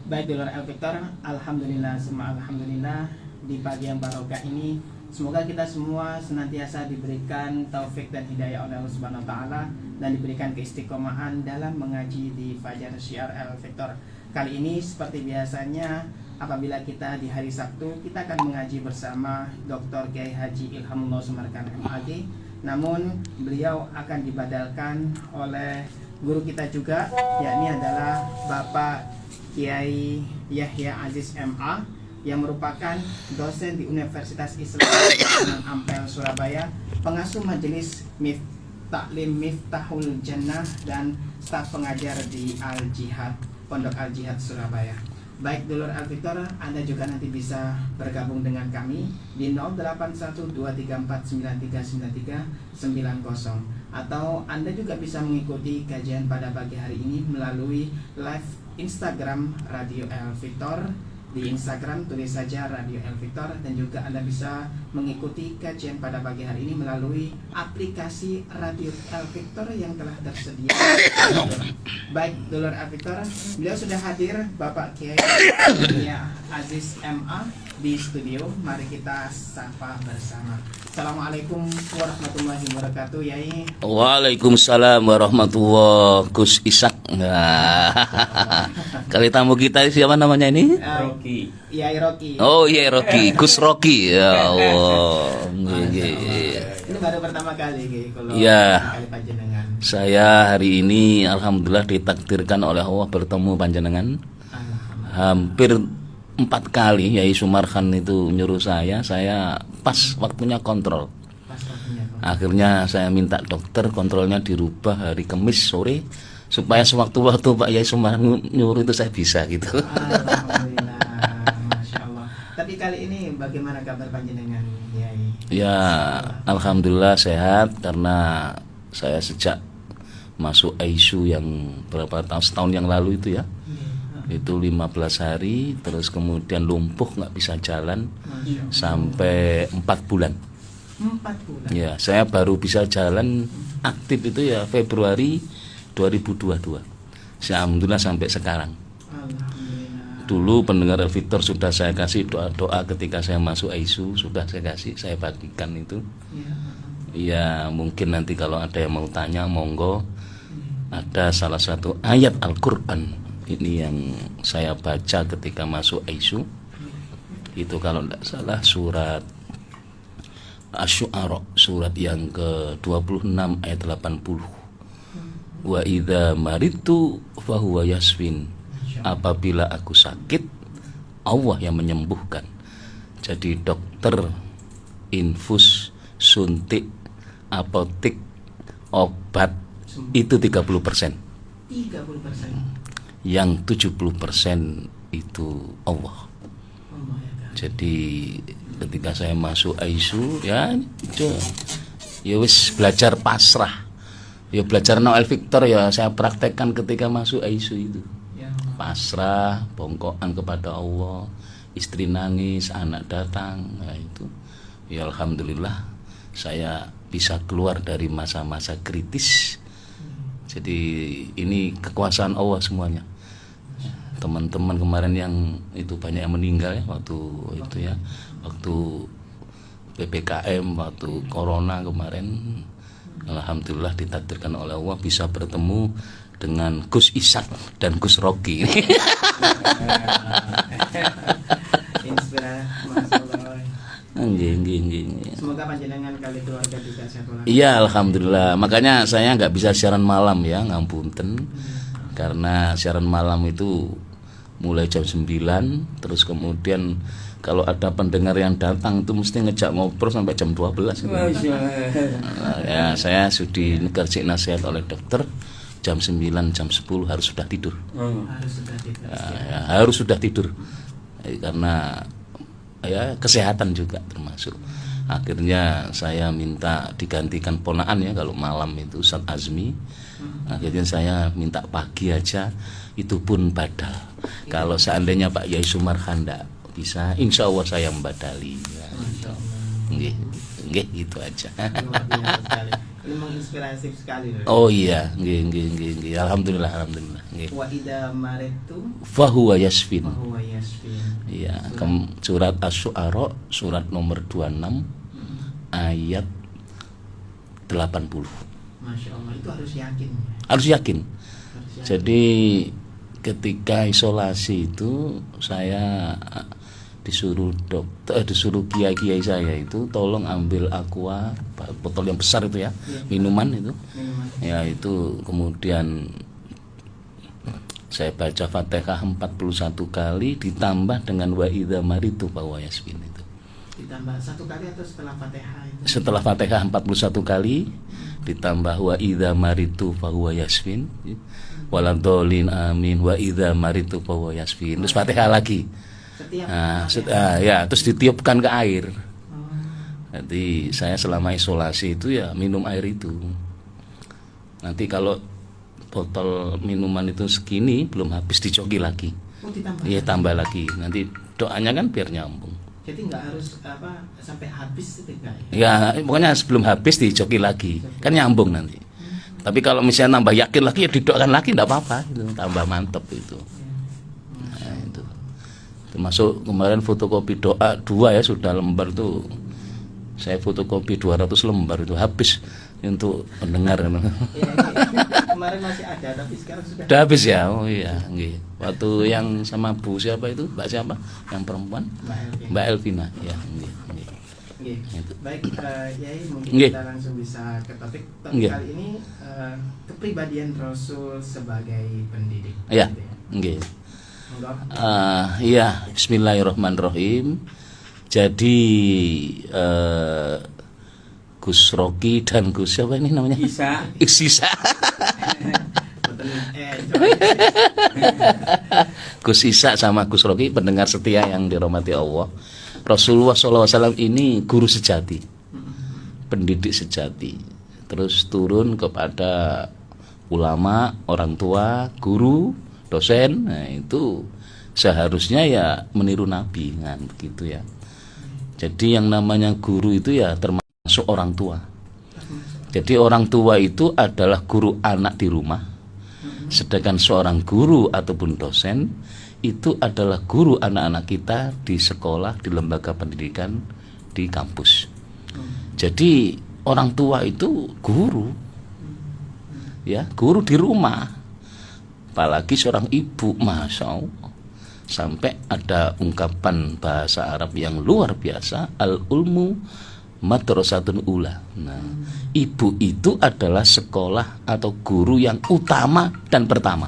Baik dulur El Victor, alhamdulillah, semua alhamdulillah di pagi yang barokah ini semoga kita semua senantiasa diberikan taufik dan hidayah oleh Allah Subhanahu wa taala dan diberikan keistiqomahan dalam mengaji di Fajar Syiar El Victor. Kali ini seperti biasanya apabila kita di hari Sabtu kita akan mengaji bersama Dr. Kiai Haji Ilhamullah Sumarkan MAG. Namun beliau akan dibadalkan oleh guru kita juga, yakni adalah Bapak Kiai Yahya Aziz MA yang merupakan dosen di Universitas Islam Ampel Surabaya, pengasuh majelis Taklim Miftahul Jannah dan staf pengajar di Al Jihad Pondok Al Jihad Surabaya. Baik dulur Al Victor, Anda juga nanti bisa bergabung dengan kami di 081234939390 atau Anda juga bisa mengikuti kajian pada pagi hari ini melalui live Instagram Radio El Victor. Di Instagram tulis saja Radio El Victor, dan juga Anda bisa mengikuti kajian pada pagi hari ini melalui aplikasi Radio El Victor yang telah tersedia. Baik dulur El Victor, beliau sudah hadir, Bapak Kiai Aziz MA di studio. Mari kita sapa bersama. Assalamualaikum warahmatullahi wabarakatuh, Yai. Waalaikumsalam warahmatullahi Gus Ishak. Nah, kali tamu kita siapa namanya ini? Rocky. Yai Rocky. Oh iya Rocky, Gus Rocky. Ya Allah. Ini baru pertama kali kalau ya. kali panjenengan. Saya hari ini alhamdulillah ditakdirkan oleh Allah bertemu panjenengan. Hampir 4 kali Yai Sumarkan itu nyuruh saya pas waktunya kontrol. Akhirnya saya minta dokter kontrolnya dirubah hari Kamis sore supaya sewaktu-waktu Pak Yai Sumarkan nyuruh itu saya bisa gitu. Alhamdulillah, Masya Allah. Tapi kali ini bagaimana kabar panjenengan, Yai? Ya, alhamdulillah sehat karena saya sejak masuk ICU yang berapa tahun, setahun yang lalu itu ya. Itu 15 hari, terus kemudian lumpuh nggak bisa jalan sampai 4 bulan. 4 bulan. Ya, saya baru bisa jalan aktif itu ya Februari 2022. Alhamdulillah sampai sekarang. Alhamdulillah. Dulu pendengar El Victor sudah saya kasih doa-doa ketika saya masuk ICU, sudah saya kasih, saya bagikan itu. Ya, mungkin nanti kalau ada yang mau tanya monggo. Ada salah satu ayat Al-Qur'an ini yang saya baca ketika masuk ICU. Itu kalau tidak salah surat Asy-Syu'ara, surat yang ke-26 ayat 80. Wa idza maridtu fahuwa yasfin. Apabila aku sakit, Allah yang menyembuhkan. Jadi dokter, infus, suntik, apotik, obat itu 30%. 30%. Yang 70% itu Allah. Jadi ketika saya masuk ICU ya wis belajar pasrah. Ya belajar El Victor ya saya praktekkan ketika masuk ICU itu. Pasrah, bongkokan kepada Allah, istri nangis, anak datang, ya itu. Ya alhamdulillah saya bisa keluar dari masa-masa kritis. Jadi ini kekuasaan Allah semuanya. Teman-teman kemarin yang itu banyak yang meninggal ya waktu itu ya, waktu PPKM, waktu Corona kemarin. Alhamdulillah ditakdirkan oleh Allah bisa bertemu dengan Gus Ishak dan Gus Rocky. Semoga panjenengan kali keluarga juga sehat walafiat. Iya alhamdulillah. Makanya saya nggak bisa siaran malam ya, ngapunten. Karena siaran malam itu mulai jam 9, terus kemudian kalau ada pendengar yang datang itu mesti ngejak ngobrol sampai jam 12 gitu. Ya saya sudah dikasih nasihat oleh dokter jam 9, jam 10 harus sudah tidur. Harus sudah tidur. Karena ya kesehatan juga termasuk. Akhirnya saya minta digantikan ponaan ya kalau malam itu Ustaz Azmi. Akhirnya saya minta pagi aja, itu pun badal. Kalau seandainya Pak Yai Sumarkan enggak bisa, insya Allah saya membadali. Ya, gitu. Nggih, gitu aja. Ini menginspirasi sekali loh. Oh iya, nggih. Alhamdulillah. Nggih. Wa idza maritu Fahuwa yasfin. fahuwa yashfin. Iya, surat Asy-Syu'ara surat nomor 26 ayat 80. Masya Allah, itu harus yakin. Harus yakin. Harus yakin. Jadi ketika isolasi itu saya disuruh kiai saya itu tolong ambil aqua, botol yang besar itu ya, minuman itu. Ya itu kemudian saya baca Fatihah 41 kali ditambah dengan wa idza maritu fahuwa yashfin itu. Ditambah 1 kali atau setelah Fatihah itu? Setelah Fatihah 41 kali ditambah wa idza maritu fahuwa yashfin. Waladhdallin amin wa idza maritu fahuwa yashfin. Terus Fatihah lagi. Setiap terus ditiupkan ke air. Jadi saya selama isolasi itu ya minum air itu. Nanti kalau botol minuman itu segini belum habis dicoki lagi. Iya, tambah lagi. Nanti doanya kan biar nyambung. Jadi nggak harus sampai habis itu enggak ya? Ya, pokoknya sebelum habis dicoki lagi. Kan nyambung nanti. Tapi kalau misalnya nambah yakin lagi ya didoakan lagi enggak apa-apa, itu tambah mantep itu. Nah, itu. Termasuk kemarin fotokopi doa 2 ya, sudah lembar tuh. Saya fotokopi 200 lembar itu habis untuk mendengar. Iya. Kemarin masih ada tapi sekarang sudah habis ya. Oh iya, nggih. Waktu yang sama Bu siapa itu? Mbak siapa? Yang perempuan? Mbak Elvina. Ya, nggih. Gitu. Baik, Yai, mungkin Nggih. kita langsung bisa ke topik Nggih. kali ini, kepribadian Rasul sebagai pendidik. Iya, Gitu ya. nggih. Monggo. Iya, bismillahirrahmanirrahim. Jadi Gus Rocky dan Gus siapa ini namanya? Isa. Gus Isa sama Gus Rocky pendengar setia yang dirahmati Allah. Rasulullah SAW ini guru sejati, pendidik sejati. Terus turun kepada ulama, orang tua, guru, dosen. Nah itu seharusnya ya meniru Nabi kan begitu ya. Jadi yang namanya guru itu ya termasuk orang tua. Jadi orang tua itu adalah guru anak di rumah. Sedangkan seorang guru ataupun dosen itu adalah guru anak-anak kita di sekolah, di lembaga pendidikan, di kampus. Jadi orang tua itu guru. Ya, guru di rumah. Apalagi seorang ibu, Masya Allah. Sampai ada ungkapan bahasa Arab yang luar biasa, al-ulmu madrasatun ula. Nah, ibu itu adalah sekolah atau guru yang utama dan pertama.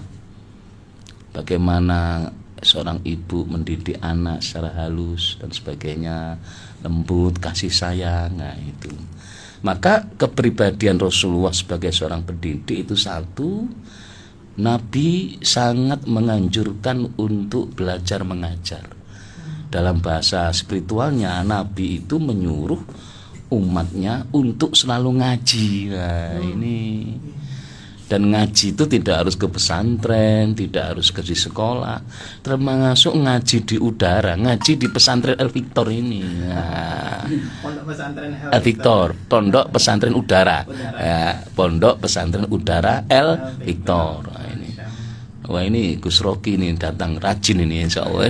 Bagaimana seorang ibu mendidik anak secara halus dan sebagainya, lembut, kasih sayang. Nah, itu. Maka kepribadian Rasulullah sebagai seorang pendidik itu satu, Nabi sangat menganjurkan untuk belajar mengajar. Dalam bahasa spiritualnya, Nabi itu menyuruh umatnya untuk selalu ngaji. Nah, ini. Dan ngaji itu tidak harus ke pesantren, tidak harus ke di sekolah, termasuk ngaji di udara, ngaji di pesantren El Victor ini. Nah, Pondok pesantren El Victor, pondok pesantren udara. Ya, pondok pesantren udara El Victor. Nah, ini. Wah, ini Gus Rocky ini datang rajin ini insya Allah.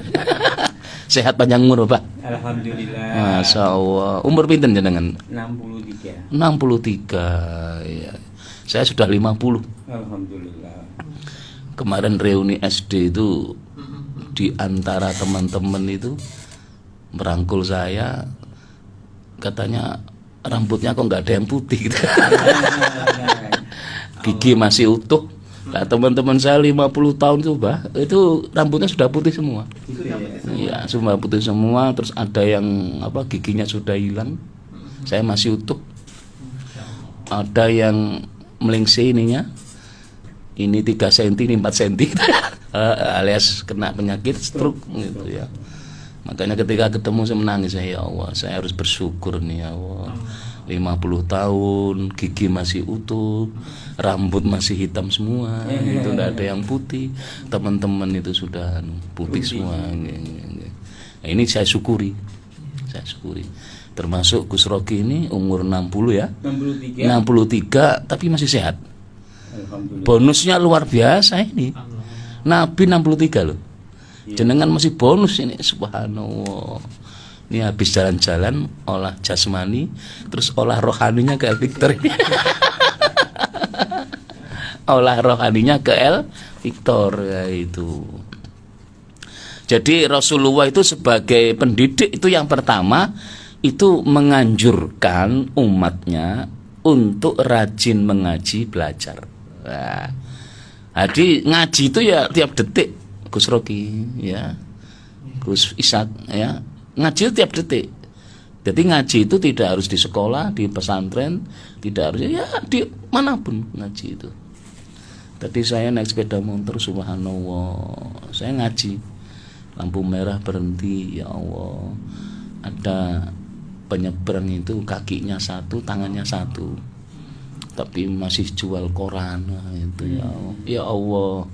Sehat panjang umur Pak. Alhamdulillah. Masya Allah. Umur pinten jenengan? 63. 63. Ya. Saya sudah 50. Alhamdulillah. Kemarin reuni SD itu di antara teman-teman itu merangkul saya, katanya rambutnya kok nggak ada yang putih gitu. Gigi masih utuh. Nah, teman-teman saya 50 tahun coba itu rambutnya sudah putih semua. Iya, semua putih semua. Terus ada yang giginya sudah hilang. Saya masih utuh. Ada yang melingsi ininya. Ini 3 cm, ini 4 cm. Alias kena penyakit stroke gitu ya. Makanya ketika ketemu saya menangis, ya Allah, saya harus bersyukur nih ya Allah. 50 tahun, gigi masih utuh, rambut masih hitam semua, itu tidak ada yang putih. Teman-teman itu sudah putih semua. Nah, ini saya syukuri. Termasuk Gus Rocky ini umur 60 ya. 63. 63 tapi masih sehat. Alhamdulillah. Bonusnya luar biasa ini. Nabi 63 loh. Jenengan masih bonus ini, subhanallah. Ini habis jalan-jalan olah jasmani, terus olah rohaninya ke El Victor. Olah rohaninya ke El Victor ya itu. Jadi Rasulullah itu sebagai pendidik itu yang pertama itu menganjurkan umatnya untuk rajin mengaji, belajar. Nah, jadi ngaji itu ya tiap detik. Gus Rocky ya, Gus Ishak ya, ngaji itu tiap detik. Jadi ngaji itu tidak harus di sekolah, di pesantren, tidak harus ya di manapun ngaji itu. Tadi saya naik sepeda motor, subhanallah, saya ngaji, lampu merah berhenti, ya Allah, ada penyeberang itu kakinya satu, tangannya satu, tapi masih jual koran itu ya, ya Allah.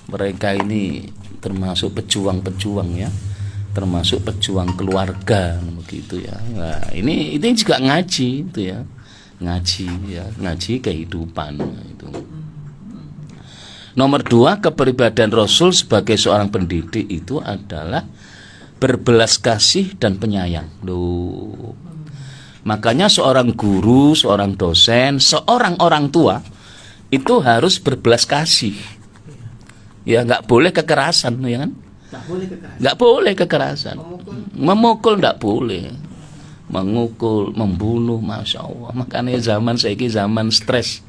Mereka ini termasuk pejuang-pejuang ya, termasuk pejuang keluarga begitu ya. Nah, ini juga ngaji itu ya, ngaji ya, ngaji kehidupan itu. Nomor 2, kepribadian Rasul sebagai seorang pendidik itu adalah berbelas kasih dan penyayang. Loh. Makanya seorang guru, seorang dosen, seorang orang tua itu harus berbelas kasih. Ya nggak boleh kekerasan ya kan? Nggak boleh kekerasan. Memukul nggak boleh. Mengukul, membunuh, masya Allah. Makanya zaman saiki zaman stres.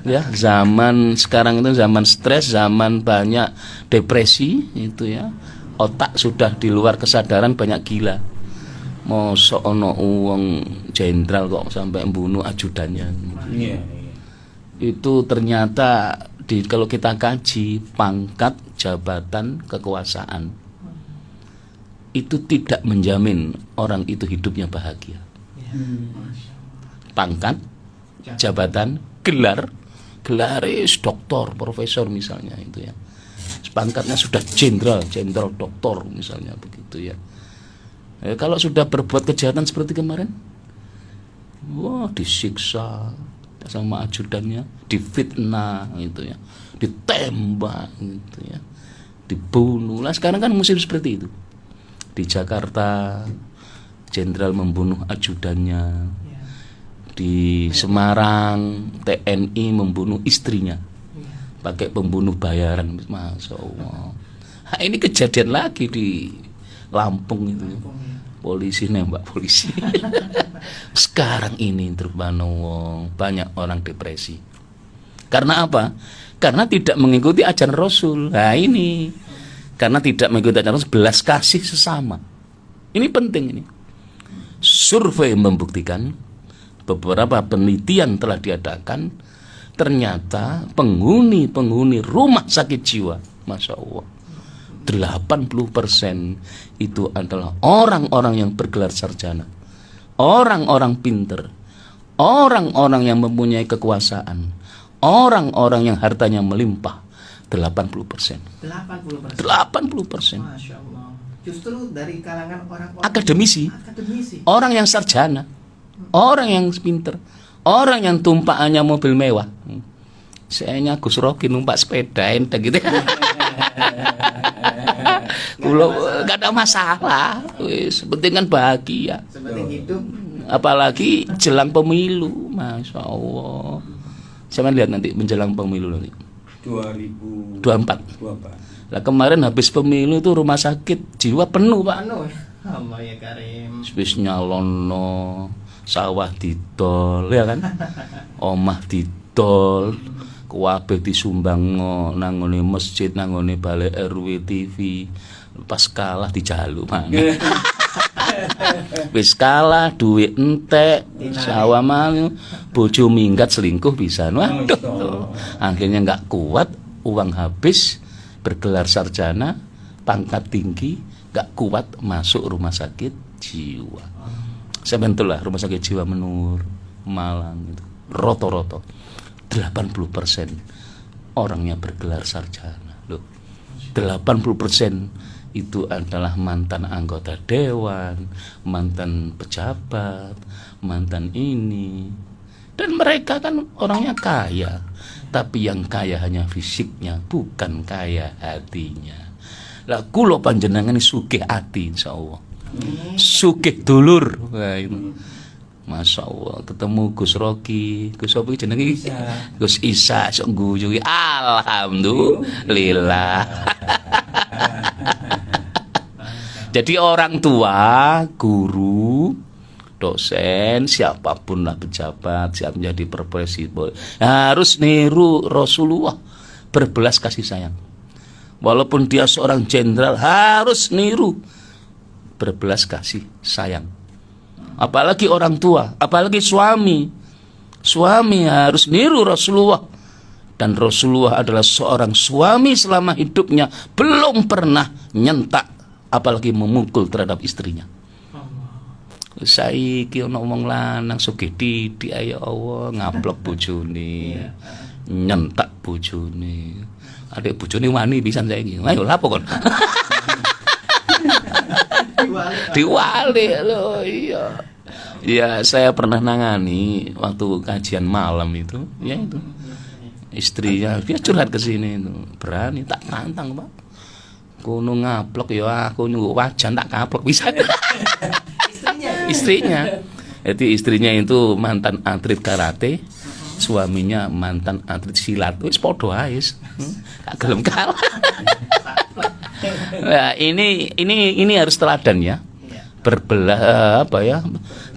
Ya zaman sekarang itu zaman stres, zaman banyak depresi itu ya. Otak sudah di luar kesadaran, banyak gila. Mosok ono uang jenderal kok sampai membunuh ajudannya. Iya. Itu ternyata kalau kita kaji pangkat, jabatan, kekuasaan itu tidak menjamin orang itu hidupnya bahagia. Pangkat, jabatan, gelar doktor, profesor misalnya itu ya. Pangkatnya sudah jenderal doktor misalnya begitu ya. Kalau sudah berbuat kejahatan seperti kemarin, wah disiksa sama ajudannya, difitnah gitu ya, ditembak gitu ya, dibunuh. Lah sekarang kan musim seperti itu. Di Jakarta jenderal membunuh ajudannya. Di Semarang TNI membunuh istrinya. Pakai pembunuh bayaran, masya Allah. Nah, ini kejadian lagi di Lampung itu. Polisi nembak polisi. Sekarang ini banyak orang depresi. Karena apa? Karena tidak mengikuti ajaran Rasul. Nah ini, karena tidak mengikuti ajaran Rasul, belas kasih sesama. Ini penting ini. Survei membuktikan, beberapa penelitian telah diadakan, ternyata penghuni rumah sakit jiwa, masya Allah, 80% itu adalah orang-orang yang bergelar sarjana, orang-orang pinter, orang-orang yang mempunyai kekuasaan, orang-orang yang hartanya melimpah. 80%. 80%. Masya Allah. Justru dari kalangan orang-orang akademisi, orang yang sarjana, orang yang pinter, orang yang tumpaannya mobil mewah. Saya Gus Rocky numpak sepeda enteng gitu. Kulo gak ada masalah, wis penting kan bahagia. Sepenting hidup. Apalagi jelang pemilu, masya Allah. Saya lihat nanti menjelang pemilu nanti. 2024. Lah kemarin habis pemilu itu rumah sakit jiwa penuh Pak. Allah ya Karim. Wis nyalono, sawah didol ya kan. Omah didol. Kuwabe disumbangno nang ngene masjid, nang ngene balai RW TV. Pas kalah dijaluk maneh. Wis kalah duit entek, sawah mal, bojo minggat selingkuh bisa. Waduh. Akhirnya enggak kuat, uang habis, bergelar sarjana, pangkat tinggi, enggak kuat masuk rumah sakit jiwa. Saya bentuklah rumah sakit jiwa Menur, Malang itu. Roto-roto 80% orangnya bergelar sarjana. Loh. 80% itu adalah mantan anggota dewan, mantan pejabat, mantan ini. Dan mereka kan orangnya kaya, tapi yang kaya hanya fisiknya, bukan kaya hatinya. Lah kula panjenengan sugih ati insyaallah. Sugih dulur. Wah itu. Masya Allah, ketemu Gus Rocky, Gus apa jenenge? Gus Isa, sok guyu. Alhamdulillah. Jadi orang tua, guru, dosen, siapapun lah pejabat, siap menjadi profesi, harus niru Rasulullah, berbelas kasih sayang. Walaupun dia seorang jenderal, harus niru berbelas kasih sayang. Apalagi orang tua, apalagi suami. Suami harus niru Rasulullah. Dan Rasulullah adalah seorang suami selama hidupnya belum pernah nyentak, apalagi memukul terhadap istrinya. Saiki ana wong lanang sugih titik ya Allah ngaplok bojone. Nyentak bojone. Adek bojone wani pisan saiki. Ayo lapo kon. Diwali loh, iya. Ya saya pernah nangani waktu kajian malam itu, ya itu. Istrinya dia curhat ke sini itu, berani tak tantang, Pak. Kono ngaplok ya aku nyuwuk wajan tak kaplok bisa. Istrinya. Jadi istrinya itu mantan atlet karate, suaminya mantan atlet silat. Wis padha ae. Gak gelem kalah. Nah, ini harus teladan ya.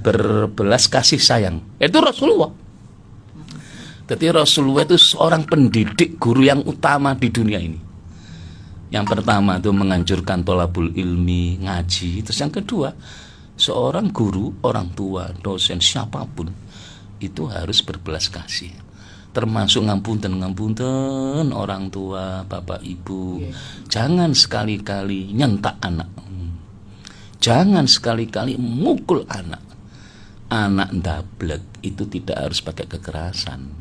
Berbelas kasih sayang. Itu Rasulullah. Jadi Rasulullah itu seorang pendidik, guru yang utama di dunia ini. Yang pertama itu menganjurkan tholabul ilmi, ngaji. Terus yang kedua, seorang guru, orang tua, dosen, siapapun itu harus berbelas kasih. Termasuk ngapunten orang tua, bapak ibu. Jangan sekali-kali nyentak anak. Jangan sekali-kali mukul anak. Anak ndablek itu tidak harus pakai kekerasan.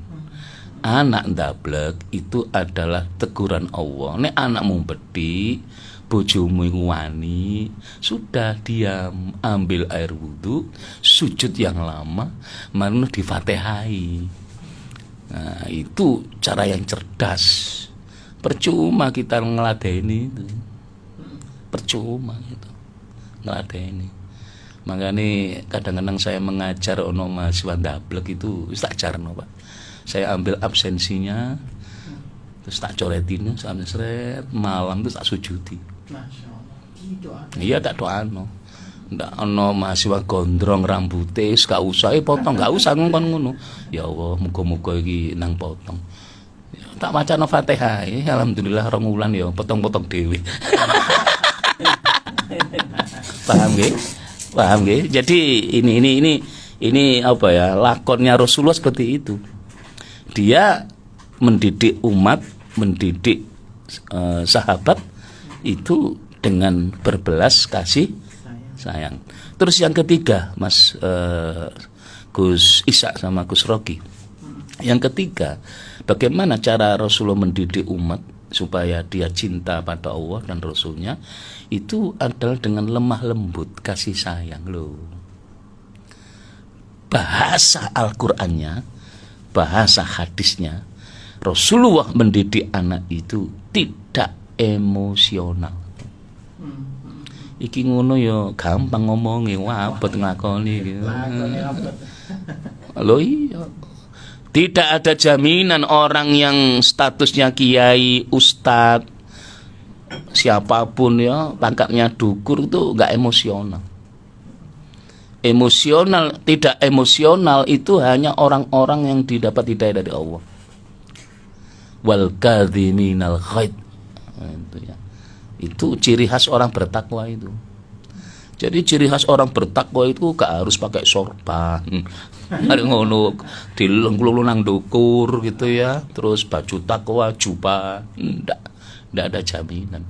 Anak ndablek itu adalah teguran Allah. Nek anakmu bedhi, bojomu wani, sudah diam, ambil air wudhu, sujud yang lama, mari di-Fatihai. Nah, itu cara yang cerdas. Percuma kita ngeladeni itu. Percuma gitu. Ngeladeni. Makanya kadang-kadang saya mengajar ono mahasiswa ndablek itu wis tak jarno, Pak. Saya ambil absensinya, terus tak coretin sampai seret, malam terus tak sujudi. Iya tak doano. Ndak ono mahasiswa gondrong rambute wis gak usah potong, gak usah ngono. Ya Allah, muga-muga iki nang potong. Ya, tak wacana Fatihah, alhamdulillah rong wulan ya potong-potong dhewe. Paham nggih? Paham nggih? Jadi ini apa ya? Lakonnya Rasulullah seperti itu. Dia mendidik umat, mendidik sahabat itu dengan berbelas kasih sayang. Terus yang ketiga, Mas Gus Isa sama Gus Rocky. Yang ketiga, bagaimana cara Rasulullah mendidik umat supaya dia cinta pada Allah dan Rasulnya, itu adalah dengan lemah lembut, kasih sayang loh. Bahasa Al-Qur'annya, bahasa hadisnya, Rasulullah mendidik anak itu tidak emosional. Iki ngono ya gampang ngomongi, wabet nglakoni gitu. Loh iya. Tidak ada jaminan orang yang statusnya kiai, ustadz, siapapun ya, pangkatnya dukur itu enggak emosional. Emosional, tidak emosional itu hanya orang-orang yang didapat hidayah dari Allah. Wal kadhiminal ghaid. Itu ya. Itu ciri khas orang bertakwa itu. Jadi ciri khas orang bertakwa itu gak harus pakai sorban. Ada ngono dilengklung nang dukur gitu ya. Terus baju takwa, jubah. Ndak ada jaminan.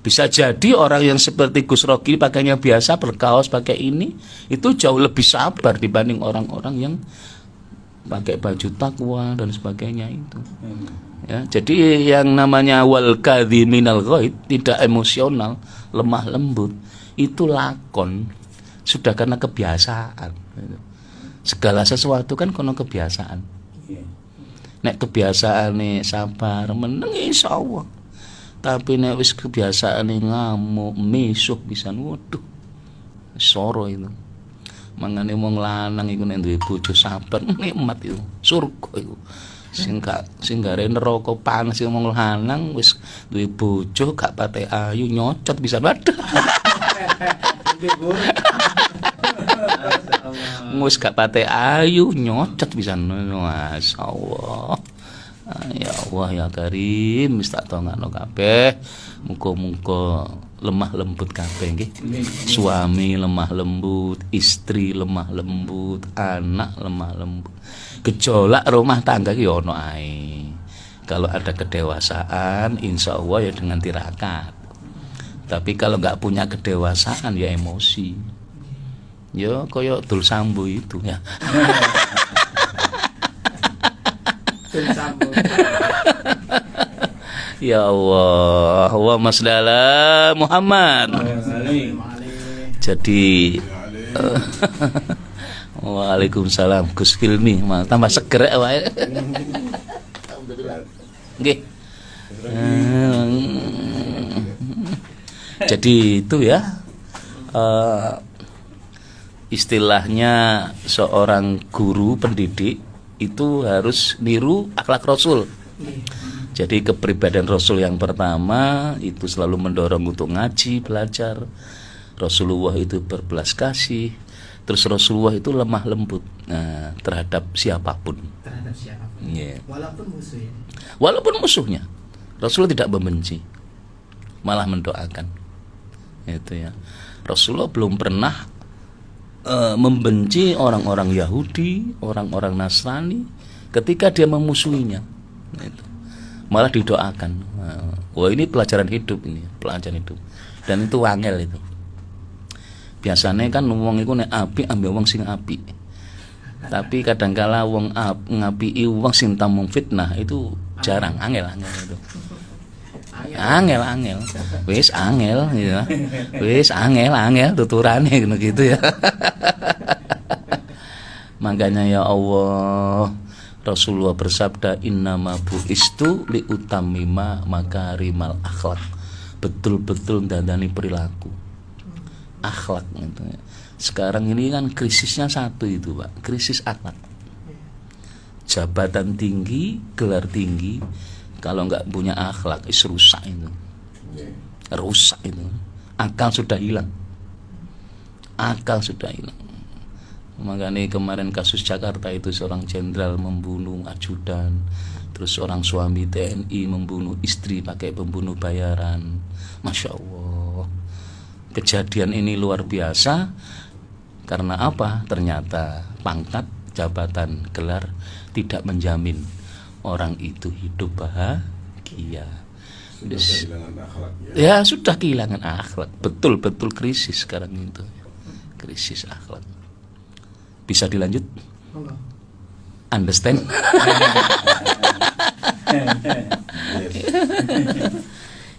Bisa jadi orang yang seperti Gus Rocky pakainya biasa, berkaos pakai ini, itu jauh lebih sabar dibanding orang-orang yang pakai baju takwa dan sebagainya itu. Ya, jadi yang namanya wal kadhiminal ghaid, tidak emosional, lemah lembut, itu lakon sudah karena kebiasaan. Segala sesuatu kan kono kebiasaan. Iya. Nek kebiasaan nih sabar meneng insyaallah. Tapi nek wis kebiasaan nih ngamuk, misuh pisan, waduh. Soro itu. Mangane wong lanang iku nek duwe bojo sabar nikmat itu, surga itu. Sing gare neraka panas sing wong lanang wis duwe bojo gak pate ayu nyocot pisan, waduh. Wis gak pate ayu nyocot pisan, masyaallah. Ya Allah ya Karim, wis tak tongakno kabeh. Muga-muga lemah lembut kabeh nggih. Suami lemah lembut, istri lemah lembut, anak lemah lembut. Gejolak rumah tangga ki ono ae. Kalau ada kedewasaan, insya Allah ya dengan tirakat. Tapi kalau nggak punya kedewasaan ya emosi. Ya koyo Dul Sambu itu ya. Ya Allah, Allahumma shalli ala Muhammad. Jadi Waalaikumsalam Gus Hilmi, tambah seger wae. Nggih. Jadi itu ya istilahnya seorang guru pendidik itu harus niru akhlak Rasul. Jadi kepribadian Rasul yang pertama itu selalu mendorong untuk ngaji, belajar. Rasulullah itu berbelas kasih. Terus Rasulullah itu lemah lembut terhadap siapapun. Terhadap siapapun. Yeah. Walaupun musuh ya. Walaupun musuhnya, Rasulullah tidak membenci, malah mendoakan. Itu ya. Rasulullah belum pernah membenci orang-orang Yahudi, orang-orang Nasrani ketika dia memusuhinya. Itu. Malah didoakan. Wah ini pelajaran hidup ini, pelajaran hidup. Dan itu wangel itu. Biasanya kan wong iku nek apik ambil wong sing apik. Tapi kadangkala wong ngapiki wong sing tamung fitnah itu jarang, angel itu. Angel. Wis angel gitu. Wis angel tuturane ngono gitu ya. Makanya ya Allah, Rasulullah bersabda innama bu'istu li utammima makarimal akhlak. Betul-betul dandani perilaku. Akhlak gitu ya. Sekarang ini kan krisisnya satu itu, Pak. Krisis akhlak. Jabatan tinggi, gelar tinggi, kalau nggak punya akhlak rusak itu. Rusak itu. Akal sudah hilang. Makanya kemarin kasus Jakarta itu seorang jenderal membunuh ajudan, terus seorang suami TNI membunuh istri pakai pembunuh bayaran. Masya Allah, kejadian ini luar biasa. Karena apa? Ternyata pangkat, jabatan, gelar tidak menjamin orang itu hidup bahagia. Sudah kehilangan akhlak. Betul-betul krisis sekarang itu. Krisis akhlak. Bisa dilanjut? Understand?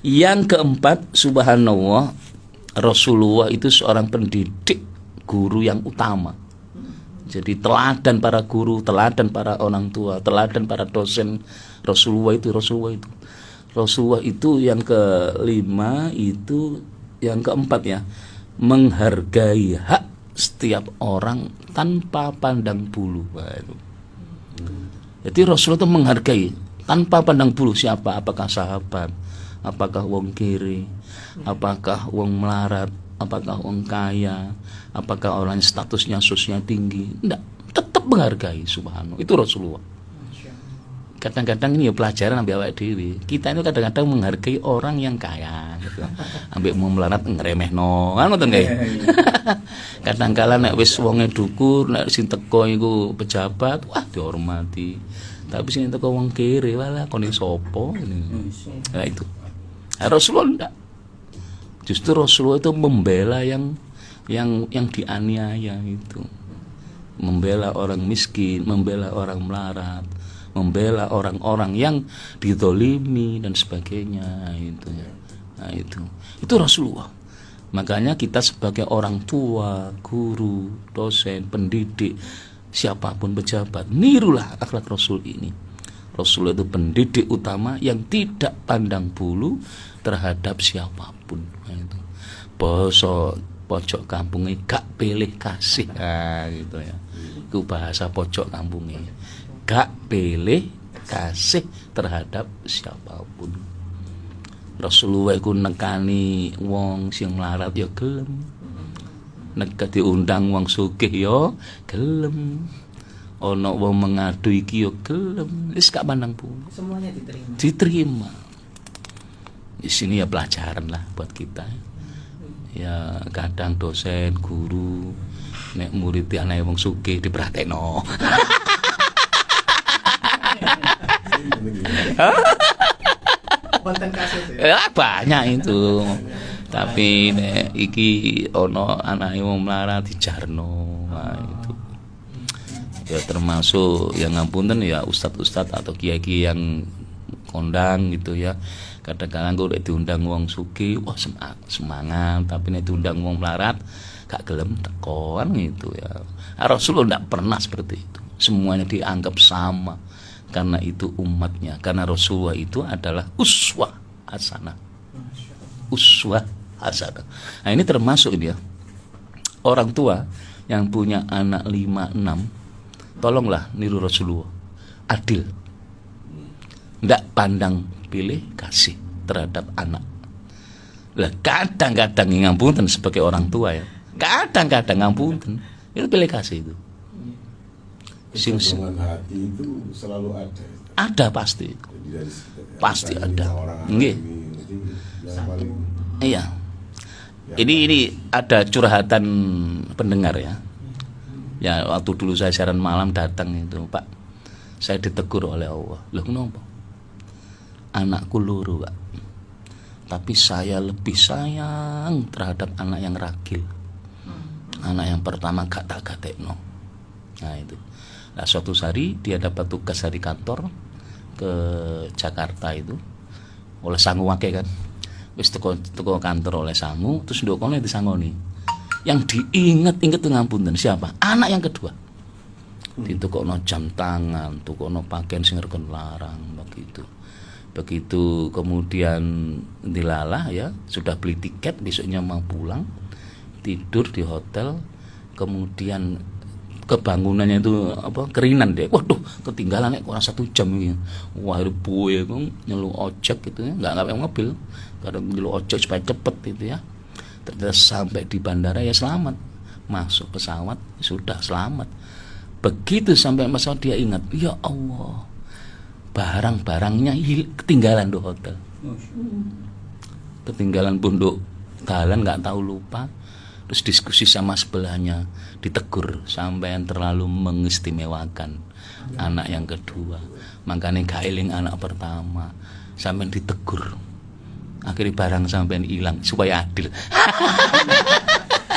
Yang keempat, subhanallah, Rasulullah itu seorang pendidik, guru yang utama. Jadi teladan para guru, teladan para orang tua, teladan para dosen. Rasulullah itu yang kelima, itu yang keempat ya, menghargai hak setiap orang tanpa pandang bulu. Jadi Rasulullah itu menghargai tanpa pandang bulu siapa, apakah sahabat, apakah wong kiri, apakah wong melarat, apakah wong kaya, apakah orang statusnya sosial tinggi, enggak, tetap menghargai. Subhanallah, itu Rasulullah. Kadang-kadang ini ya pelajaran ambil awak dewi. Kita itu kadang-kadang menghargai orang yang kaya gitu. Ambil mau melarat ngremehno, kan ngoten nggih. Kadang-kala nek wis wonge dhukur, nek sing teko iku pejabat, wah dihormati. Tapi sing teko wong kere, walah kone sapa ini. Nah itu. Rasulullah enggak. Justru Rasulullah itu membela yang dianiaya itu. Membela orang miskin, membela orang melarat, membela orang-orang yang dizolimi dan sebagainya itu ya. Nah, itu Rasulullah. Makanya kita sebagai orang tua, guru, dosen, pendidik, siapapun pejabat, nirulah akhlak Rasul ini. Rasul itu pendidik utama yang tidak pandang bulu terhadap siapapun. Nah, itu basa pojok kampungnya gak pilih kasih, nah, gitu ya. Itu bahasa pojok kampungnya, gak pilih kasih terhadap siapapun. Rasulullah iku nekani wong sing melarat ya gelem, nek diundang wong sugih ya gelem, ana wong mengadu iki ya gelem, wis gak pandang bulu, Semuanya diterima. diterima. Di sini ya pelajaran lah buat kita. Ya kadang dosen, guru nek murid anake wong sugih diperhatekno. Konten kasus ya. Ya banyak itu. Tapi nek iki ana anake wong melarat dijarno. Nah, itu. Ya termasuk yang ngapunten ya ustad-ustad atau kiai-kiai yang kondang gitu ya. Kadang-kadang gue diundang wong sugih, wah semangat, tapi nek diundang wong melarat gak gelem tekoan gitu ya. Rasulullah tidak pernah seperti itu. Semuanya dianggap sama karena itu umatnya. Karena Rasulullah itu adalah uswah hasanah. Uswah hasanah. Nah, ini termasuk ini ya. Orang tua yang punya anak 5, 6, tolonglah niru Rasulullah. Adil. Tidak pandang pilih kasih terhadap anak. Lah kadang-kadang ngapunten sebagai orang tua ya. Kadang-kadang ngapunten itu pilih kasih itu. Kecenderungan hati itu selalu ada. Ada pasti. Jadi dari sekitar, Pasti bukan ada. orang Nggih. ini yang paling Iya. Ini ada curhatan pendengar ya. Ya waktu dulu saya siaran malam datang itu, Pak. Saya ditegur oleh Allah. Loh kenapa? Anakku loro, Pak. Tapi saya lebih sayang terhadap anak yang ragil. Anak yang pertama gak tak gatekno. Nah itu. Nah suatu hari dia dapat tugas dari kantor ke Jakarta itu oleh sangu wake kan. Wis teko kantor oleh sangu terus ndokone disangoni. Yang diinget-inget tuh ngapunten siapa? Anak yang kedua. Ditukokno jam tangan, tukokno pakaian sing reken larang begitu. Begitu kemudian dilalah ya, sudah beli tiket, besoknya mau pulang, tidur di hotel, kemudian kebangunannya itu apa kerinan deh. Waduh, ketinggalan nek kurang 1 jam ini. Wah, buaya kong nyelu ojek gitu ya, nggak pakai mobil, kadang nyelu ojek supaya cepet gitu ya. Ternyata sampai di bandara ya selamat, masuk pesawat sudah selamat. Begitu sampai pesawat dia ingat, ya Allah, barang-barangnya ketinggalan di hotel, ketinggalan punduk dalan nggak tahu lupa. Terus diskusi sama sebelahnya, ditegur sampai yang terlalu mengistimewakan anak yang kedua, makanya gak eling anak pertama, sampai ditegur, akhirnya barang sampai hilang supaya adil.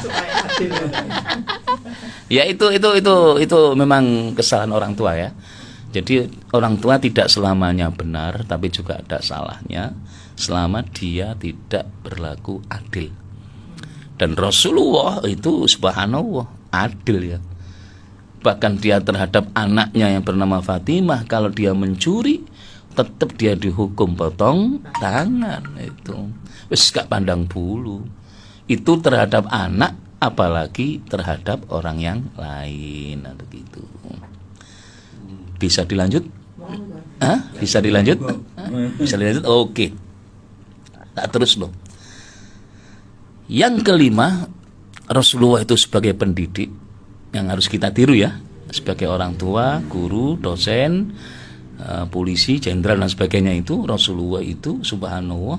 Supaya adil. Ya itu memang kesalahan orang tua ya. Jadi orang tua tidak selamanya benar, tapi juga ada salahnya selama dia tidak berlaku adil. Dan Rasulullah itu subhanallah adil ya. Bahkan dia terhadap anaknya yang bernama Fatimah, kalau dia mencuri tetap dia dihukum potong tangan itu. Wis gak pandang bulu. Itu terhadap anak, apalagi terhadap orang yang lain atau gitu. Bisa dilanjut? Hah? Bisa dilanjut? Hah? Bisa dilanjut? Oke. Tak terus loh. Yang kelima, Rasulullah itu sebagai pendidik yang harus kita tiru ya, sebagai orang tua, guru, dosen, polisi, jenderal dan sebagainya itu Rasulullah itu subhanallah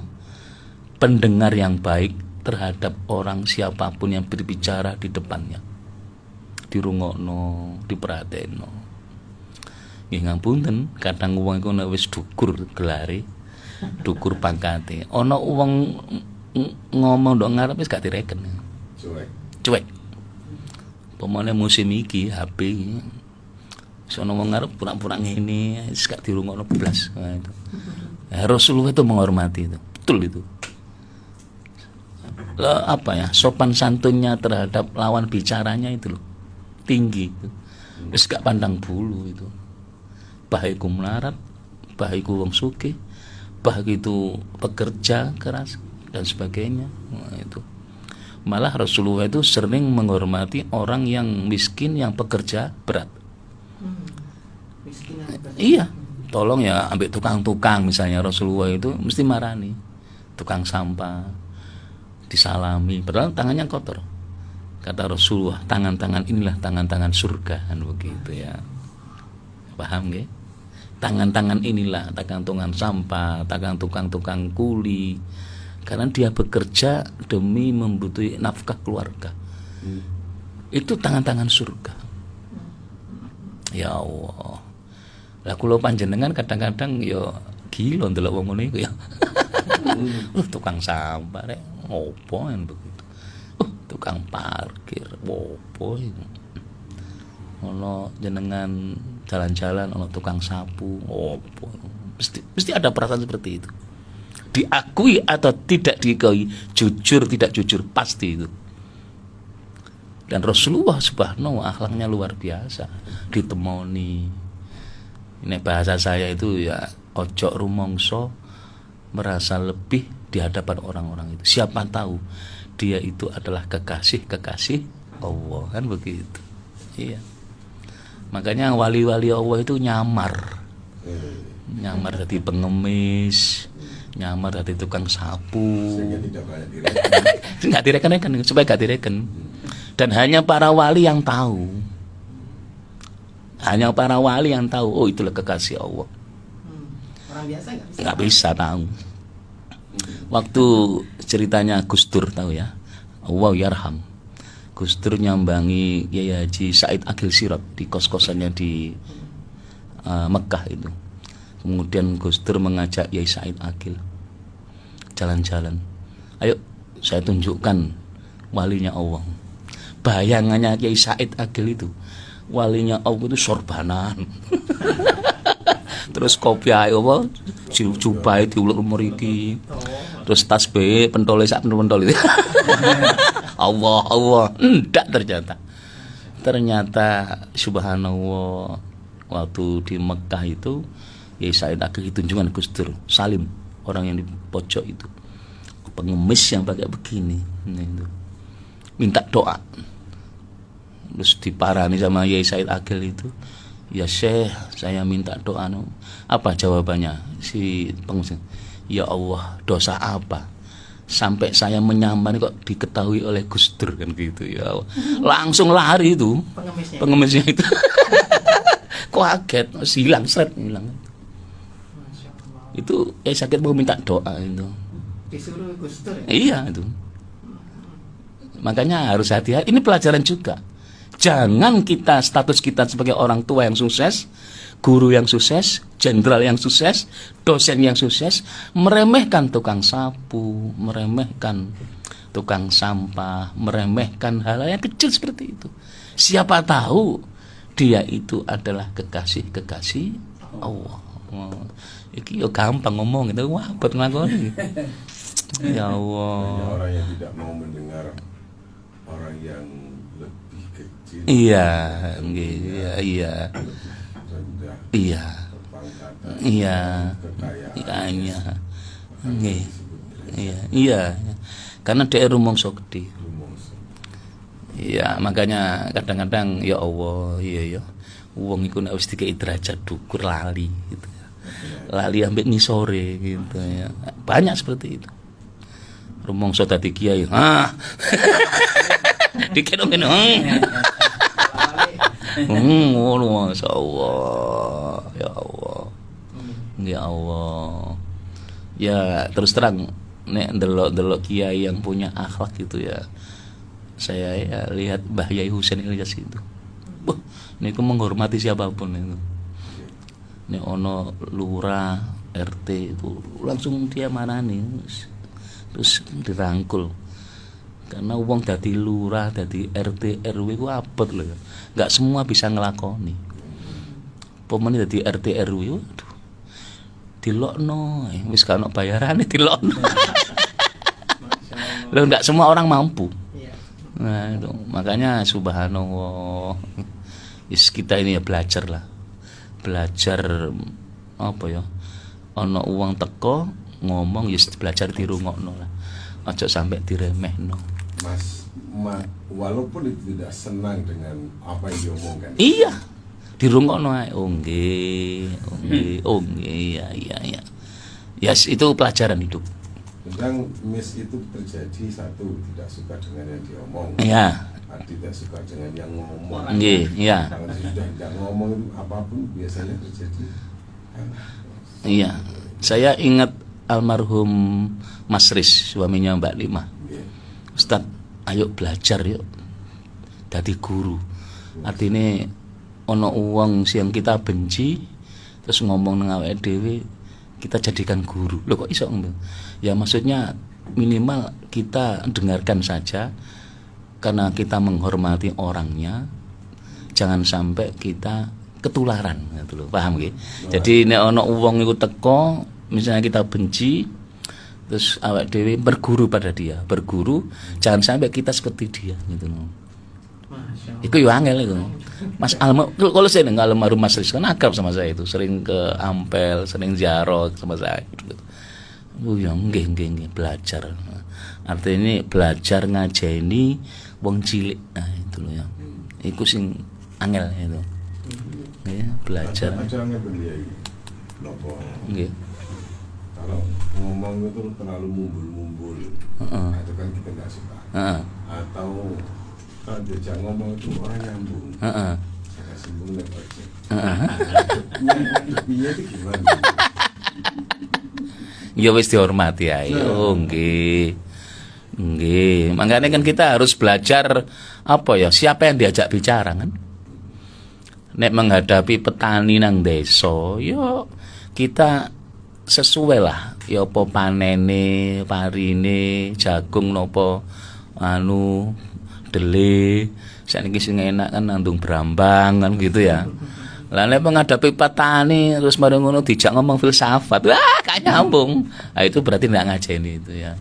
pendengar yang baik terhadap orang siapapun yang berbicara di depannya. Dirungokno, diperhatekno. Nggih ngapunten, kadang wong iku nek wis dukur gelare, dukur pangkate, ana wong ngomong ndok ngarep wis gak direken. Cuek. Pemane musim iki HP Sono wong ngarep pura-pura ngene, wis gak dirungokno blas. Nah, itu. Rasulullah itu menghormati itu. Betul itu. Apa ya? Sopan santunnya terhadap lawan bicaranya itu loh. Tinggi itu. Wis gak pandang bulu itu. Baik ku melarat, baik ku wong sugih, baik itu pekerja keras dan sebagainya. Nah, itu. Malah Rasulullah itu sering menghormati orang yang miskin yang pekerja berat. Miskin yang berat. Iya, tolong ya ambil tukang-tukang misalnya Rasulullah itu mesti marani. Tukang sampah disalami padahal tangannya kotor. Kata Rasulullah, tangan-tangan inilah tangan-tangan surga kan begitu ya. Paham nggih? Tangan-tangan inilah tukang sampah, tukang kuli. Karena dia bekerja demi membutuhkan nafkah keluarga. Itu tangan-tangan surga. Ya Allah. Lah kula panjenengan kadang-kadang ya gila ndelok wong ngene iku ya. Tukang sampah rek opo en begitu. Tukang parkir opo iku. Ono jenengan jalan-jalan ono tukang sapu opo. Mesti ada perasaan seperti itu. Diakui atau tidak diakui, jujur tidak jujur pasti itu. Dan Rasulullah subhanahu akhlaknya luar biasa. Ditemoni. Ini bahasa saya itu ya ojo rumongso merasa lebih di hadapan orang-orang itu. Siapa tahu dia itu adalah kekasih Allah kan begitu. Iya. Makanya wali-wali Allah itu nyamar jadi pengemis, nyamar jadi tukang sapu. Sehingga tidak banyak direken. Nggak direken supaya nggak direken. Dan hanya para wali yang tahu. Hanya para wali yang tahu. Oh itulah kekasih Allah. Orang biasa nggak bisa tahu. Waktu ceritanya Gus Dur tahu ya. Allah yarham. Gus Dur nyambangi Kiai Haji Said Agil Sirot di kos-kosannya di Mekah itu. Kemudian Gus Dur mengajak Kiai Said Agil jalan-jalan. Ayo saya tunjukkan walinya Allah. Bayangannya Kiai Said Agil itu walinya Allah itu sorbanan. Terus kopi apa jubahe diulur mriki. Terus tasbih pentole sak pentol itu. Allah enggak ternyata subhanallah waktu di Mekah itu ya Said Agil tunjungan Gus Dur Salim orang yang di pojok itu pengemis yang pakai begini itu minta doa terus diparani sama Yai Said Agil itu ya Syekh saya minta doa apa jawabannya si pengemis ya Allah dosa apa sampai saya menyamar kok diketahui oleh Gus Dur kan gitu ya. Langsung lari itu pengemisnya itu. Kaget, hilang. Itu sakit mau minta doa itu. Disuruh Gus Dur ya? Iya itu. Makanya harus hati-hati. Ini pelajaran juga. Jangan kita status kita sebagai orang tua yang sukses, guru yang sukses, jenderal yang sukses, dosen yang sukses, meremehkan tukang sapu, meremehkan tukang sampah, meremehkan hal yang kecil seperti itu. Siapa tahu dia itu adalah kekasih Allah. Iki yo gampang ngomong itu, wah buat nglakoni. Ya Allah. Banyak orang yang tidak mau mendengar orang yang lebih kecil. Iya, iya. Rendah. Iya. Pangkatan. Iya. Kekayaan. Iya. Nggih. Iya. Karena dia rumangsa gede. Iya, makanya kadang-kadang ya Allah, iya ya. Wong iku nek wis dikei derajat dukur lali gitu ya. Lali ambek ngisore gitu ya. Banyak seperti itu. Rumangsa dadi kiai. Dikira ngene. Ngono masyaallah. Ya Allah. Ya Allah. Ya terus terang nek ndelok-ndelok kiai yang punya akhlak gitu ya. Saya ya lihat Mbah Yai Husain Ilyas itu. Wah, niku menghormati siapapun itu. Nek ono lurah, RT itu langsung dia marani. Terus dirangkul. Karena wong dadi lurah, dadi RT, RW ku abot lho. Enggak semua bisa ngelakoni. Pomene dadi RT RW. Waduh. Dilokno, wis gak ono bayarane dilokno. Loh enggak semua orang mampu. Iya. Nah, itu. Makanya subhanallah. Kita ini ya belajar lah. Belajar apa ya? Ono uang teko ngomong ya belajar dirungokno lah. Aja sampai diremehno. Mas, walaupun itu tidak senang dengan apa yang diomongkan. Iya. Dirungokno ae. Oh nggih, iya. Yes, itu pelajaran hidup. Sedang miss itu terjadi, satu tidak suka dengan yang diomong. Iya. Tidak suka dengan yang ngomong. Nggih, iya. Kalau sudah tidak ngomong itu apapun biasanya terjadi. Iya. Saya ingat almarhum Mas Riz, suaminya Mbak Lima. Nggih. Ustaz, ayo belajar yuk. Dadi guru. Artinya ono uang yang kita benci terus ngomong nang awake dhewe kita jadikan guru. Loh kok iso ngono? Ya maksudnya minimal kita dengarkan saja karena kita menghormati orangnya. Jangan sampai kita ketularan gitu loh. Paham nggih? Jadi nek ono uang iku teko, misalnya kita benci terus awake dhewe berguru pada dia. Berguru jangan sampai kita seperti dia gitu loh. Masya Allah. Iku yo angel iku. Mas Alma, kalau saya dengar almarhum Mas Riz kan akrab sama saya itu, sering ke Ampel, sering ziarah sama saya. Oh ya nggih belajar. Artinya ini belajar ngajeni wong cilik. Nah itu loh ya. Iku sing angel itu. Ya, belajar. Ada yang beliau nopo. Nggih. Kalau ngomong itu terlalu mumbul-mumbul, nah, itu kan kita nggak suka. Atau kalau diajak ngomong itu orang nyambung. Saya kasih bung nek ojek. Iya itu gimana? Ya wis dihormati ae. Oh nggih. Nggih, makanya kan kita harus belajar apa ya? Siapa yang diajak bicara kan? Nek menghadapi petani nang desa, yo kita sesuai lah. Ya apa panene, parine, jagung nopo anu dele, saiki sing enak kan nandung brambang kan gitu ya. Lah nek menghadapi petani terus mari ngono dijak ngomong filsafat, wah gak nyambung. Nah, itu berarti ndak ngajeni itu ya.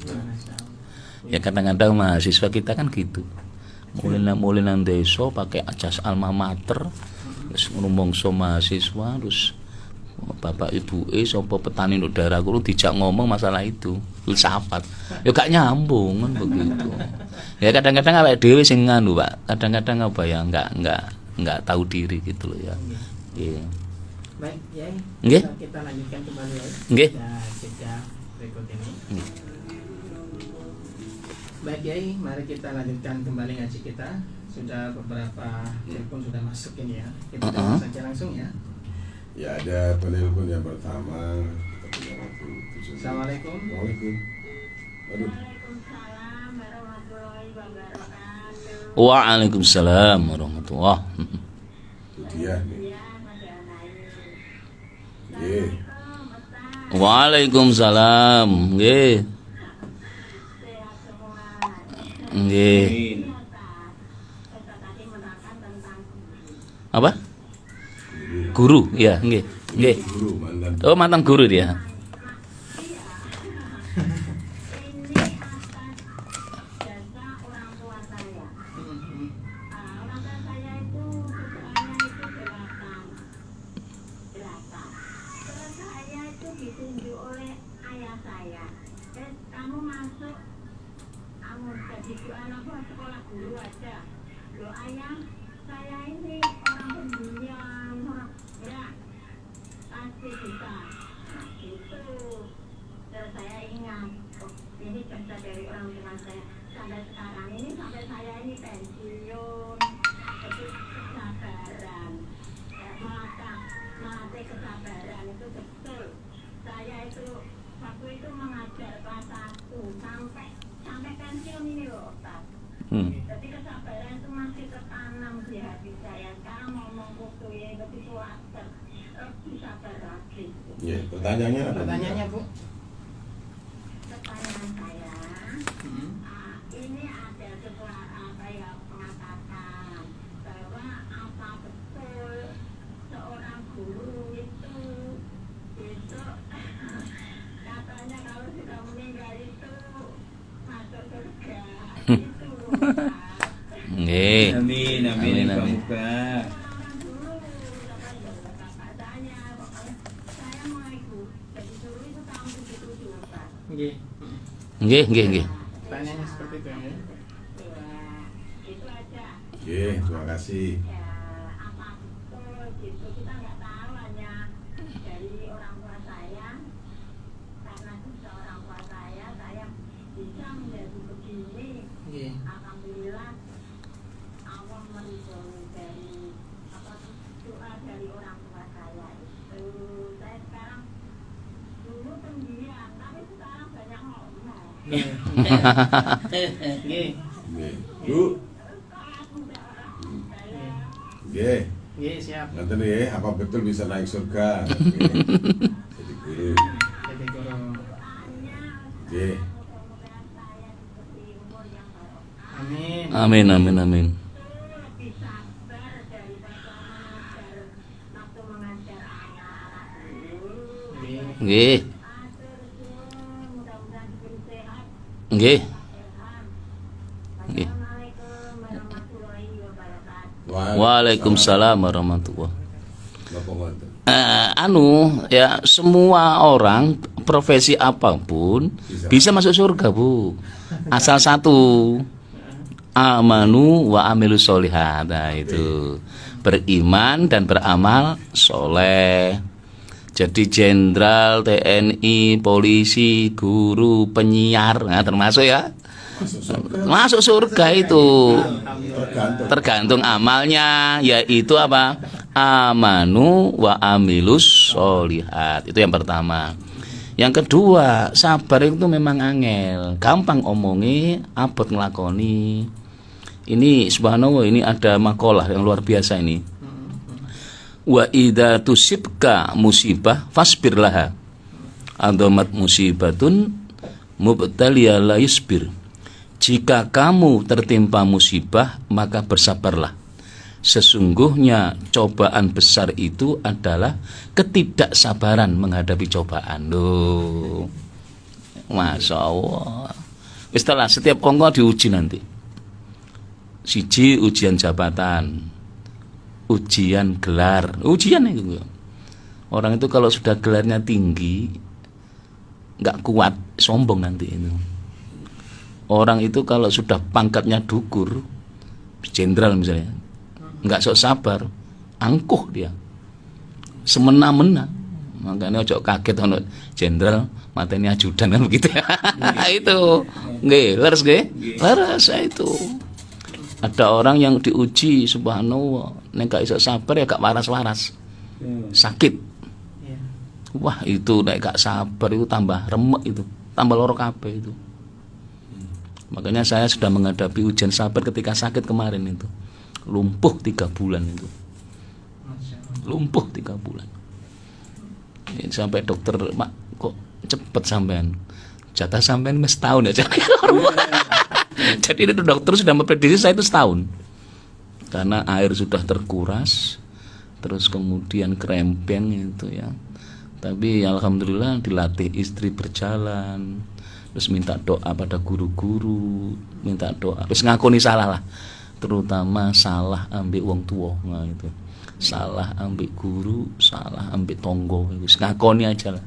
Ya kadang-kadang mahasiswa kita kan gitu. Mulai nang desa pakai jas alma mater, terus ngomong sama mahasiswa, terus bapak ibu sapa petani nduk daerah kulo dijak ngomong masalah itu filsafat. Ya gak nyambung kan begitu. Ya kadang-kadang awake dhewe sing nganu, Pak. Kadang-kadang apa ya enggak tahu diri gitu loh ya. Iya. Baik, Yai. Nggih. Kita lanjutkan kembali ya. Nggih. Jeda berikut ini. Baik, Yai, mari kita lanjutkan kembali ngaji kita. Sudah beberapa telepon sudah masuk ini ya. Kita dengar saja langsung ya. Ya ada penelpon yang pertama. Kita punya waktu 7 menit. Assalamualaikum. Waalaikum. Aduh. Waalaikumsalam warahmatullahi wabarakatuh. Waalaikumsalam warahmatullahi. Itu dia nih. Ya, Mas Anai. Nggih. Waalaikumsalam. Nggih. Sehat semua. Nggih. Kita tadi menerangkan tentang Apa? Guru, ya, nggih. Nggih. Guru mantan. Oh, mantan guru dia. ini atas jasa orang tua saya. Orang tua saya itu usianya itu 8. Terus saya itu ditunjuk oleh ayah saya. Kamu masuk, kamu jadi anakku sekolah guru aja. Loh ayah, saya ini orang pendidikan, orang ya pasti bisa. Gitu. Terus saya ingat, oh, ini cerita dari orang tua saya sampai sekarang ini sampai saya ini pensiun, itu kesabaran. Melatih kesabaran itu betul. Saya itu waktu itu mengajar kelas 1 sampai pensiun ini loh, Ustaz. Jadi kesabaran itu masih tertanam di hati saya. Sekarang ngomong waktu ya begitu wajar, lebih sabar lagi. Ya, pertanyaannya apa? Pertanyaannya, Bu. Pertanyaan saya, ini ada sebuah apa ya mengatakan bahwa apa betul seorang guru katanya kalau sudah meninggal itu masuk surga. Itu Pak. Nggih. Amin, amin, Amin, amin. muka-muka. Dulu bapak tanya, pokoknya saya mau ikut. Jadi dulu itu tahun 77 Pak. Nggih. Nggih. Pertanyaannya seperti itu ya. Ya, itu aja. Oke, terima kasih. Ya, apa betul gitu kita nggak tahu, hanya dari orang tua saya, karena juga orang tua saya bisa menjadi begini. Nggih. Alhamdulillah Allah meridhoi dari apa doa dari orang tua saya itu. Saya sekarang dulu pendiam, tapi sekarang banyak ngomong. Nggih. Nggih. Nih, Bu. Oke, Nggih, siap. nanti nih, apa betul bisa naik surga? Oke. Jadi guru. Jadi guru. Oke. Mudah-mudahan saya diberi umur yang barokah. Amin. Amin. Lebih sabar daripada mengajar waktu mengajar anak-anak dulu. Nggih. Nggih. Atur tuh, mudah-mudahan diberi sehat. Nggih. Ilham. Nggih. Assalamualaikum warahmatullahi wabarakatuh. Waalaikumsalam warahmatullahi. Bapak ngoten. Ya semua orang profesi apapun bisa masuk surga, Bu. Asal satu, amanu wa amilus sholihat. Nah, itu beriman dan beramal soleh. Jadi jenderal, TNI, polisi, guru, penyiar, nah, termasuk ya masuk surga itu. Tergantung amalnya, yaitu apa? Amanu wa amilus sholihat. Itu yang pertama. Yang kedua, sabar itu memang angel, gampang omongi, abot ngelakoni. Ini subhanallah, ini ada makalah yang luar biasa ini. Wa idza tusibka musibah fasbir laha. Adomat musibatun mubtaliya la yusbir. Jika kamu tertimpa musibah, maka bersabarlah. Sesungguhnya cobaan besar itu adalah ketidaksabaran menghadapi cobaan. Loh, Masya Allah. Setelah setiap ongko diuji nanti. Siji ujian jabatan, ujian gelar, ujian itu. Orang itu kalau sudah gelarnya tinggi, nggak kuat, sombong nanti itu. Orang itu kalau sudah pangkatnya dukur, jenderal misalnya, nggak sok sabar, angkuh dia, semena-mena. Makanya ojo kaget ono jenderal matanya ajudan kan begitu. Itu nggih, leres nggih? Leres itu. Ada orang yang diuji subhanallah, nek gak iso sabar ya gak waras-waras. Sakit. Iya. Wah, itu nek gak sabar itu tambah remek itu, tambah loro kabeh itu. Makanya saya sudah menghadapi ujian sabar ketika sakit kemarin itu. Lumpuh 3 bulan itu. Masya Allah. Lumpuh 3 bulan. Ini sampai dokter, Mak, kok cepet sampean? Jatah sampean mes tahun ya. Jadi itu dokter sudah memprediksi saya itu setahun. Karena air sudah terkuras, terus kemudian krempeng itu ya. Tapi alhamdulillah dilatih istri berjalan. Terus minta doa pada guru-guru, minta doa. Terus ngakoni salah lah, terutama salah ambek wong tua, nah itu. Salah ambek guru, salah ambek tonggo, terus ngakoni aja lah.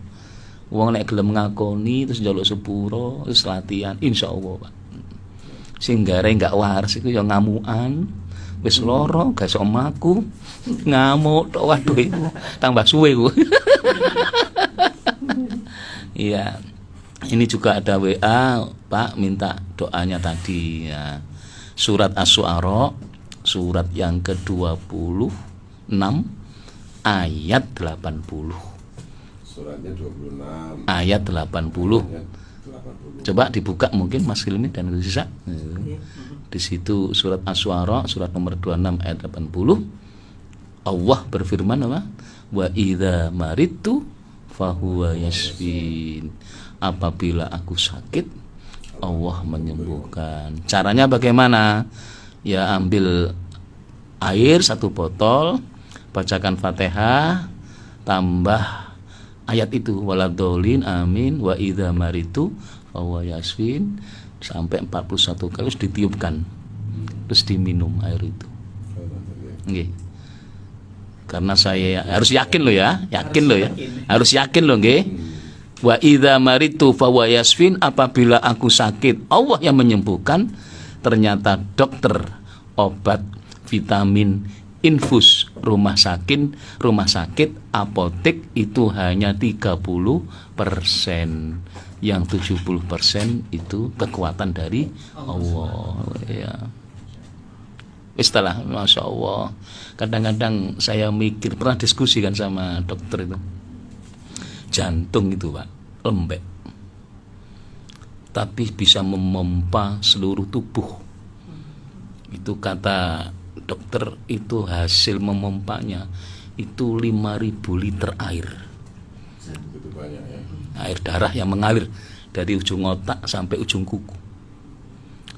Wong nek gelem ngakoni terus njaluk sepuro, terus latihan, insyaallah Pak. Sing gare gak waras iku ya ngamukan, wis loro gak iso omahku, ngamuk tok waduh iku tambah suwe ku. Iya. Ini juga ada WA, Pak, minta doanya tadi ya. Surat Asy-Syu'ara, surat yang ke-26 ayat 80. Suratnya 26. Ayat 80. Ayat 80. Coba dibuka mungkin Mas Hilmi dan Gus Isa. Di situ surat Asy-Syu'ara, surat nomor 26 ayat 80. Allah berfirman apa? Wa idza maridtu fahuwa yashfin. Apabila aku sakit, Allah menyembuhkan. Caranya bagaimana? Ya ambil air 1 botol, bacakan Fatihah, tambah ayat itu waladolin amin wa idza maritu fahuwa yasfin sampai 41 kali terus ditiupkan. Terus diminum air itu. Nggih. Karena saya harus yakin loh ya, harus yakin loh nggih. Wa idza maritu fahuwa yasfin, apabila aku sakit Allah yang menyembuhkan. Ternyata dokter, obat, vitamin, infus, rumah sakit, apotek itu hanya 30%. Yang 70% itu kekuatan dari Allah ya. Istilah Masya Allah. Kadang-kadang saya mikir, pernah diskusi kan sama dokter itu, jantung itu Pak lembek, tapi bisa memompa seluruh tubuh. Itu kata dokter, itu hasil memompanya itu 5.000 liter air. Begitu banyak ya. Air darah yang mengalir dari ujung otak sampai ujung kuku.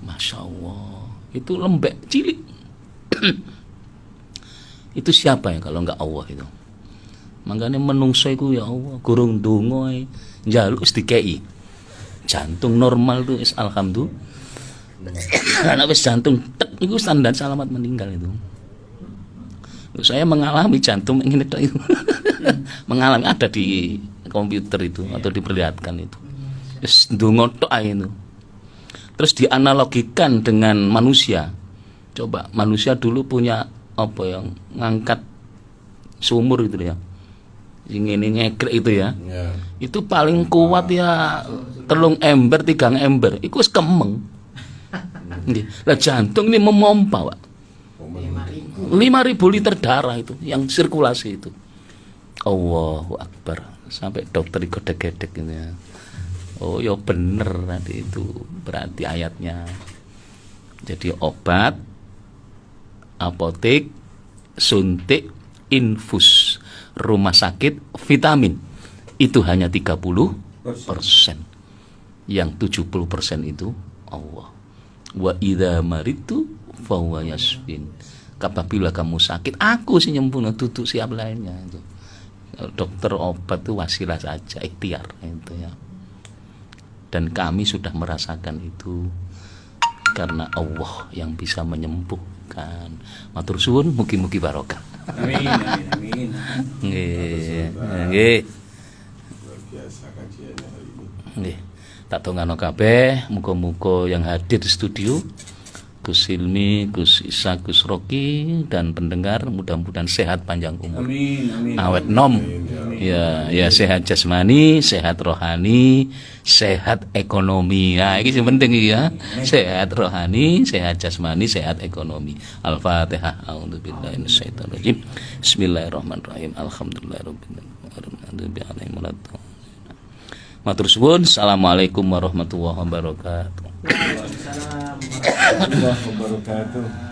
Masya Allah, itu lembek cilik. Itu siapa ya kalau enggak Allah itu? Makanya menungso iku ya Allah, gurung donga njaluk wis dikei. Jantung normal tuh is alhamdulillah. Karena wis jantung tek iku standar selamat meninggal itu. Saya mengalami jantung ini itu. Mengalami, ada di komputer itu atau diperlihatkan itu. Wis ndonga tok ae itu. Terus dianalogikan dengan manusia. Coba manusia dulu punya apa yang ngangkat sumur itu ya. Sing ngene ngegrek itu ya. Itu paling kuat ya 3 ember, 3 ember. Iku wis kemeng. Nggih. Lah jantung ini memompa, Pak. 5.000 liter darah itu yang sirkulasi itu. Allahu Akbar. Sampai dokter digodek-gedek gitu ya. Oh ya bener nanti itu berarti ayatnya. Jadi obat, apotek, suntik, infus, rumah sakit, vitamin itu hanya 30%. Yang 70% itu Allah. Wa idza maritu fahuwa yasfin. Apabila kamu sakit, aku sih nyembuhno, tutup siap lainnya itu. Dokter obat itu wasilah saja, ikhtiar itu ya. Dan kami sudah merasakan itu karena Allah yang bisa menyembuhkan. Matur suwun, mugi-mugi barokah. Amin, amin, amin. Nggih. Nggih. Luar biasa kajiannya hari ini. Nggih. Tak dongano kabeh, muga-muga yang hadir di studio Gus Hilmi, Gus Isa, Gus Roki dan pendengar mudah-mudahan sehat panjang umur. Amin, amin. Awet nom. Ya, ya sehat jasmani, sehat rohani, sehat ekonomi. Nah, ini yang penting ya. Sehat rohani, sehat jasmani, sehat ekonomi. Al-Fatihah. A'udzubillahi minasyaitonir rajim. Bismillahirrahmanirrahim. Alhamdulillahirabbil alamin. Matur suwun. Assalamualaikum warahmatullahi wabarakatuh. Waalaikumsalam warahmatullahi wabarakatuh.